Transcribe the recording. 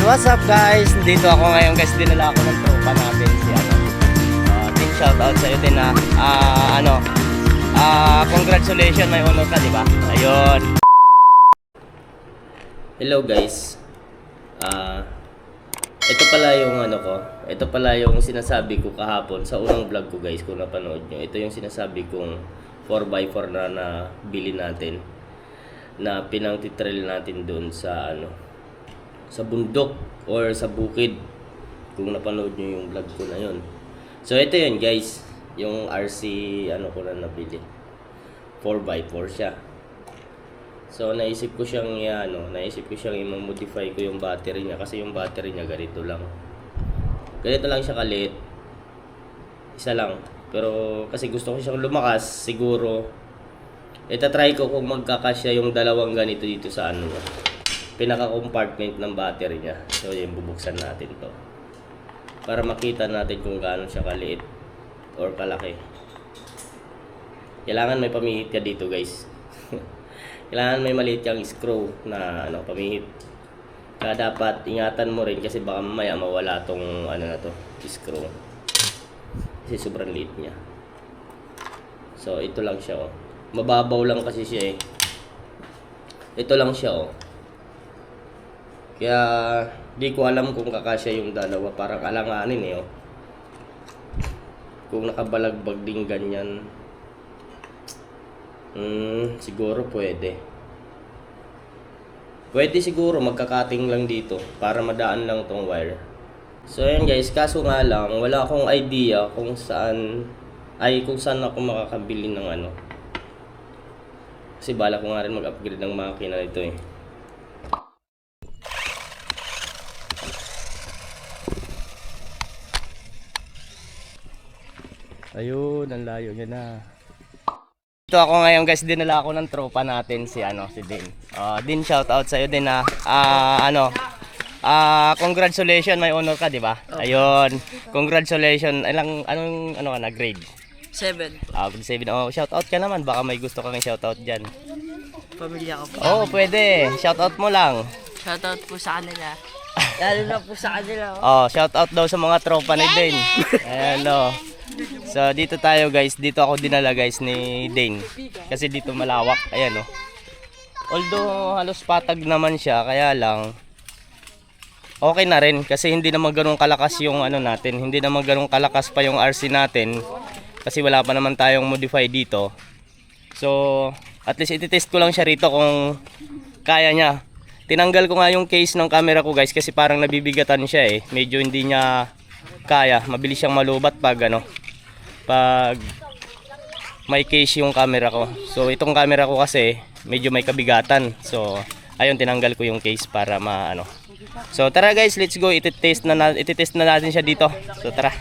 What's up guys? Dito ako ngayon guys, dinala ako ng tropa natin si team shoutout sa iyo din na congratulations, may honor ka, di ba? Ayun. Hello guys. Ito pala yung ito pala yung sinasabi ko kahapon sa unang vlog ko guys, kung napanood nyo. Ito yung sinasabi kong 4x4 na bili natin, na pinang-titrail natin doon sa sa bundok or sa bukid, kung napanood nyo yung vlog ko na yun. So ito yun guys, yung RC ko na nabili, 4x4 siya. So naisip ko siyang i-modify ko yung battery niya, kasi yung battery niya ganito lang siya kaliit, isa lang. Pero kasi gusto ko siyang lumakas, siguro itatry ko kung magkakasya yung dalawang ganito dito sa pinaka-compartment ng battery niya. So yung bubuksan natin to para makita natin kung gaano siya kaliit or kalaki. Kailangan may pamihit ka dito guys. Kailangan may maliit kang screw na pamihit. Kaya dapat ingatan mo rin, kasi baka mamaya mawala tong screw. Kasi sobrang liit niya. So ito lang siya Mababaw lang kasi siya Ito lang siya Kaya di ko alam kung kakasya yung dalawa, parang alanganin Kung nakabalagbag din ganyan, siguro pwede siguro magkakating lang dito para madaan lang tong wire. So ayan guys, kaso nga lang wala akong idea kung saan ako makakabili ng kasi bala ko nga rin mag-upgrade ng makina nito Ayun, ang layo niya na. Ito ako ngayon guys, dinala ako ng tropa natin si Din. Din, shoutout sa iyo din na congratulations, may honor ka, di ba? Okay. Ayun, congratulations. Anong ka na grade? 7. Grade 7. Shoutout ka naman, baka may gusto kang shoutout diyan. Pamilya ko po. Pwede. Shoutout mo lang. Shoutout po sa kanila. Lalo na po sa kanila. Shoutout daw sa mga tropa ni Din. Ayan So dito tayo guys, dito ako dinala guys ni Dane, kasi dito malawak. Ayan Although halos patag naman siya, kaya lang okay na rin, kasi hindi naman ganun kalakas yung natin, hindi naman ganun kalakas pa yung RC natin, kasi wala pa naman tayong modify dito. So at least ititest ko lang siya rito kung kaya niya. Tinanggal ko nga yung case ng camera ko guys, kasi parang nabibigatan siya medyo hindi niya kaya, mabilis siyang malubat pag pag may case yung camera ko. So itong camera ko kasi medyo may kabigatan, so ayun, tinanggal ko yung case para So tara guys, let's go, ititest na natin siya dito. So tara.